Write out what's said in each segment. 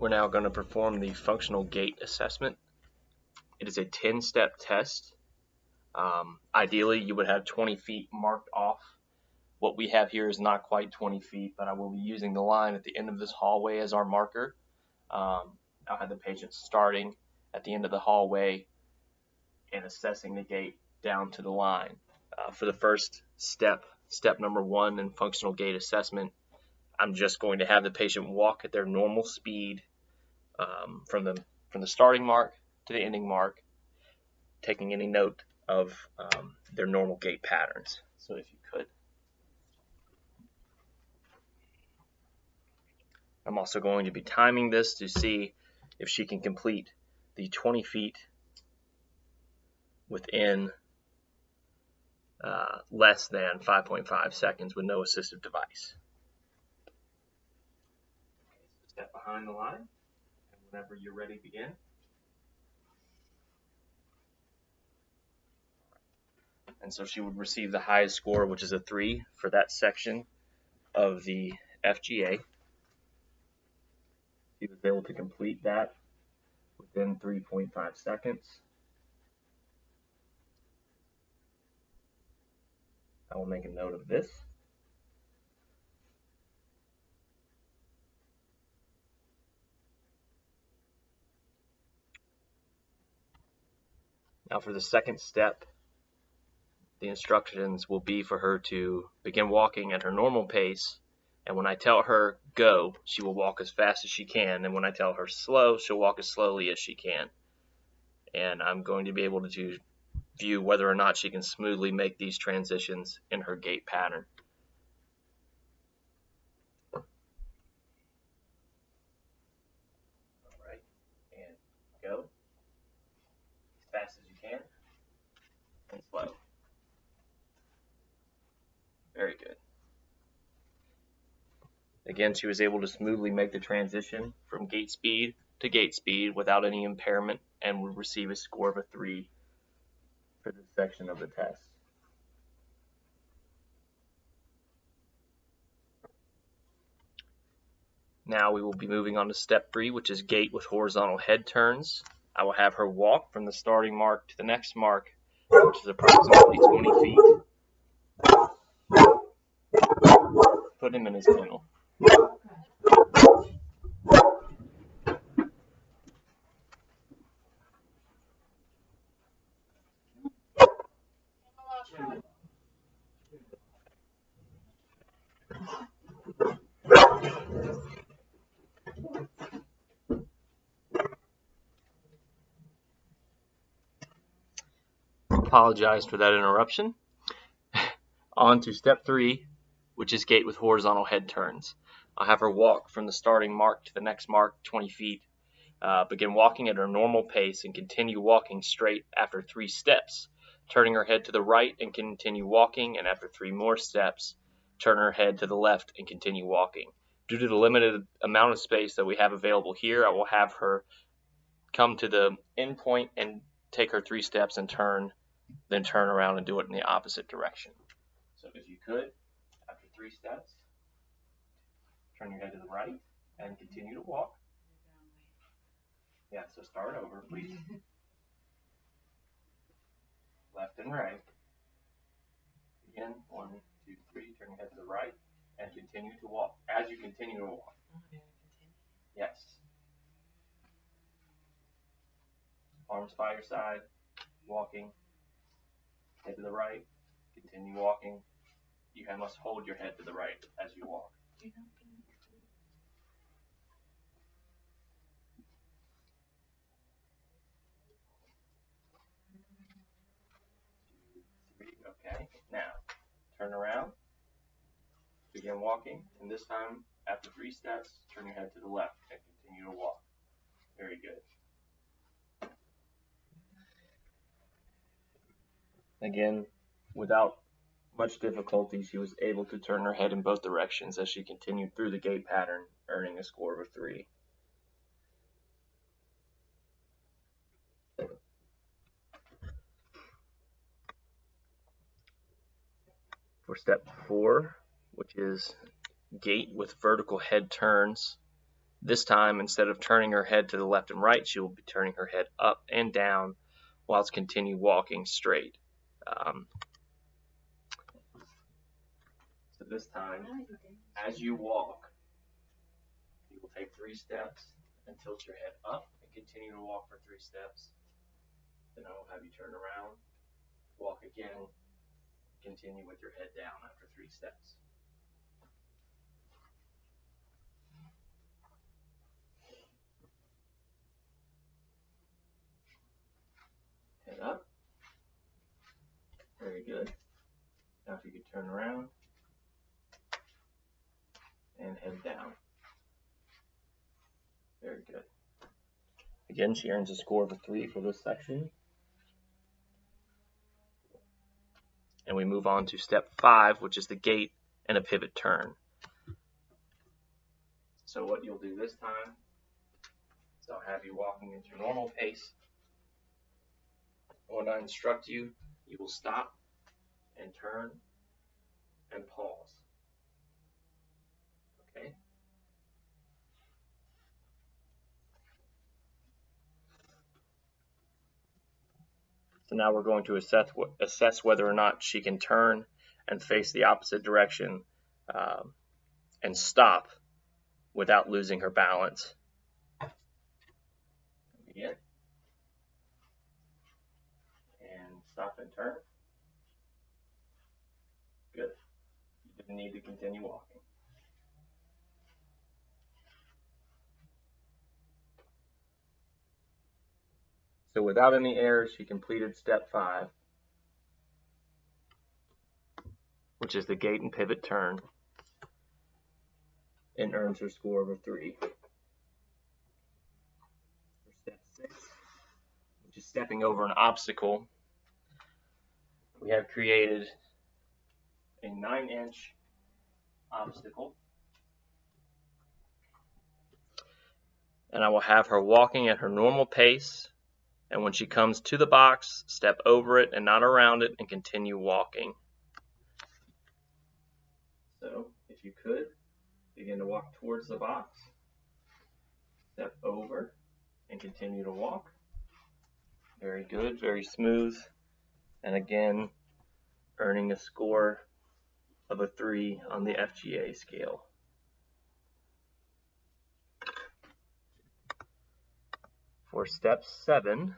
We're now going to perform the functional gait assessment. It is a 10-step test. Ideally, you would have 20 feet marked off. What we have here is not quite 20 feet, but I will be using the line at the end of this hallway as our marker. I'll have the patient starting at the end of the hallway and assessing the gait down to the line. For the first step, step number 1 in functional gait assessment, I'm just going to have the patient walk at their normal speed from the starting mark to the ending mark, taking any note of their normal gait patterns. So if you could. I'm also going to be timing this to see if she can complete the 20 feet within less than 5.5 seconds with no assistive device. Step behind the line, and whenever you're ready, begin. And so she would receive the highest score, which is a 3 for that section of the FGA. She was able to complete that within 3.5 seconds. I will make a note of this. Now for the second step, the instructions will be for her to begin walking at her normal pace, and when I tell her go, she will walk as fast as she can, and when I tell her slow, she'll walk as slowly as she can. And I'm going to be able to view whether or not she can smoothly make these transitions in her gait pattern. All right, and go as fast as you can, and slow. Very good. Again, she was able to smoothly make the transition from gait speed to gait speed without any impairment and would receive a score of a 3 for this section of the test. Now we will be moving on to step 3, which is gait with horizontal head turns. I will have her walk from the starting mark to the next mark, which is approximately 20 feet. Put him in his kennel. Apologize for that interruption. On to step 3, which is gait with horizontal head turns. I'll have her walk from the starting mark to the next mark, 20 feet. Begin walking at her normal pace and continue walking straight after 3 steps, turning her head to the right and continue walking, and after 3 more steps, turn her head to the left and continue walking. Due to the limited amount of space that we have available here, I will have her come to the end point and take her 3 steps and then turn around and do it in the opposite direction. So if you could, after 3 steps, turn your head to the right and continue to walk. Yeah, so start over, please. Left and right. Again, 1, 2, 3, turn your head to the right and continue to walk. As you continue to walk. Yes. Arms by your side, walking. Head to the right, continue walking. You must hold your head to the right as you walk. 2, 3, okay. Now, turn around, begin walking, and this time, after 3 steps, turn your head to the left and continue to walk. Very good. Again, without much difficulty, she was able to turn her head in both directions as she continued through the gait pattern, earning a score of a 3. For step 4, which is gait with vertical head turns, This time, instead of turning her head to the left and right, she will be turning her head up and down whilst continue walking straight. So this time, as you walk, you will take 3 steps and tilt your head up and continue to walk for 3 steps. Then I will have you turn around, walk again, continue with your head down after 3 steps. Head up. Very good. Now if you could turn around and head down. Very good. Again, she earns a score of a 3 for this section. And we move on to step 5, which is the gait and a pivot turn. So what you'll do this time is I'll have you walking at your normal pace. When I instruct you, you will stop and turn and pause. Okay? So now we're going to assess whether or not she can turn and face the opposite direction and stop without losing her balance. Begin. And stop and turn. Good. You didn't need to continue walking. So without any errors, she completed step 5, which is the gait and pivot turn, and earns her score of a 3. For step 6, which is stepping over an obstacle, we have created a 9-inch obstacle. And I will have her walking at her normal pace, and when she comes to the box, step over it and not around it and continue walking. So, if you could, begin to walk towards the box, step over, and continue to walk. Very good, very smooth. And again, earning a score of a 3 on the FGA scale. For step 7,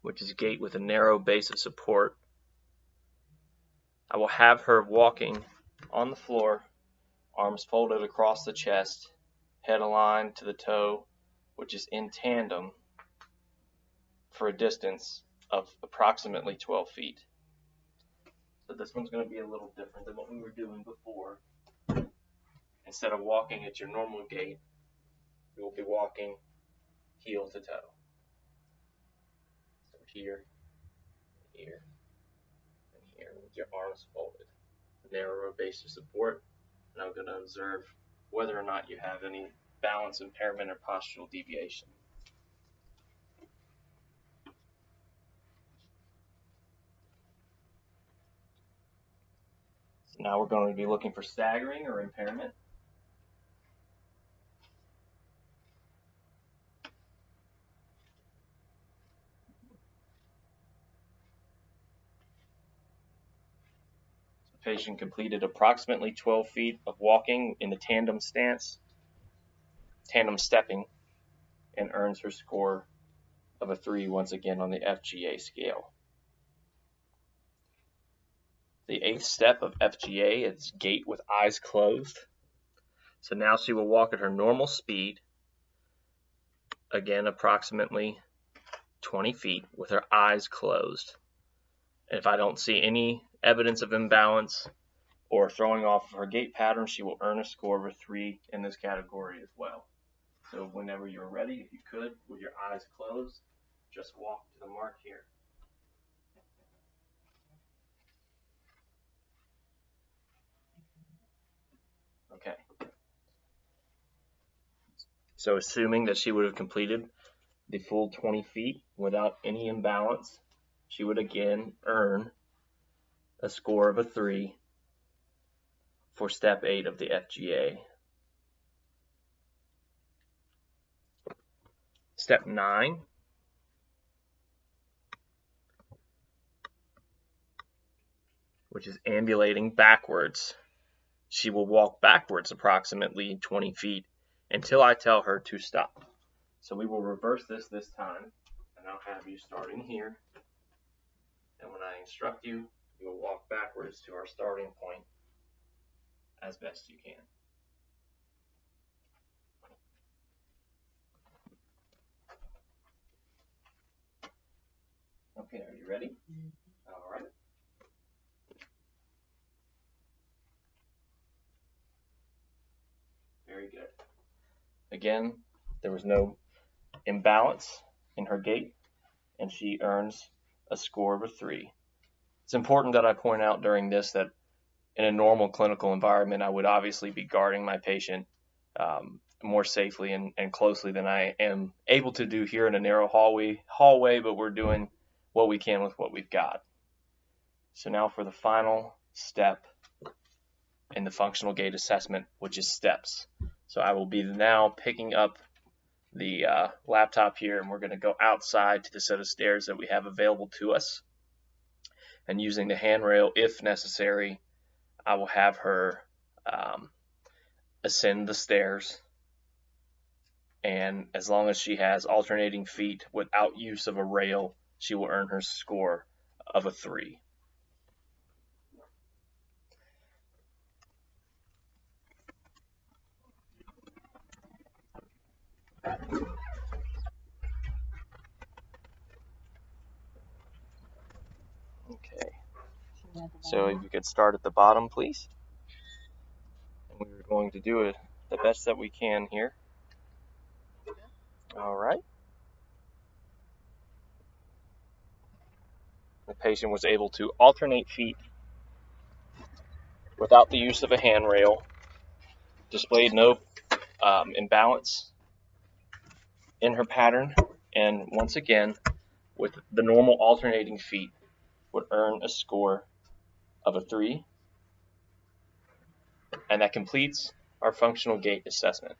which is gait with a narrow base of support, I will have her walking on the floor, arms folded across the chest, head aligned to the toe, which is in tandem, for a distance of approximately 12 feet. So this one's going to be a little different than what we were doing before. Instead of walking at your normal gait, you will be walking heel to toe. So here, here, and here with your arms folded. Narrower base of support. And I'm going to observe whether or not you have any balance impairment or postural deviation. So now we're going to be looking for staggering or impairment. The patient completed approximately 12 feet of walking in the tandem stance, tandem stepping, and earns her score of a 3 once again on the FGA scale. The 8th step of FGA is gait with eyes closed. So now she will walk at her normal speed, again approximately 20 feet with her eyes closed. And if I don't see any evidence of imbalance or throwing off her gait pattern, she will earn a score of a 3 in this category as well. So whenever you're ready, if you could, with your eyes closed, just walk to the mark here. Okay. So assuming that she would have completed the full 20 feet without any imbalance, she would again earn a score of a 3 for step 8 of the FGA. step 9, which is ambulating backwards. She will walk backwards approximately 20 feet until I tell her to stop. So we will reverse this time, and I'll have you starting here. And when I instruct you, you will walk backwards to our starting point as best you can. Okay, are you ready? All right. Very good. Again, there was no imbalance in her gait, and she earns a score of a 3. It's important that I point out during this that in a normal clinical environment, I would obviously be guarding my patient more safely and closely than I am able to do here in a narrow hallway, but we're doing what we can with what we've got. So now for the final step in the functional gait assessment, which is steps. So I will be now picking up the laptop here, and we're going to go outside to the set of stairs that we have available to us. And using the handrail, if necessary, I will have her ascend the stairs. And as long as she has alternating feet without use of a rail, she will earn her score of a 3. Okay. So if you could start at the bottom, please. And we're going to do it the best that we can here. All right. The patient was able to alternate feet without the use of a handrail, displayed no imbalance in her pattern, and once again, with the normal alternating feet, would earn a score of a 3. And that completes our functional gait assessment.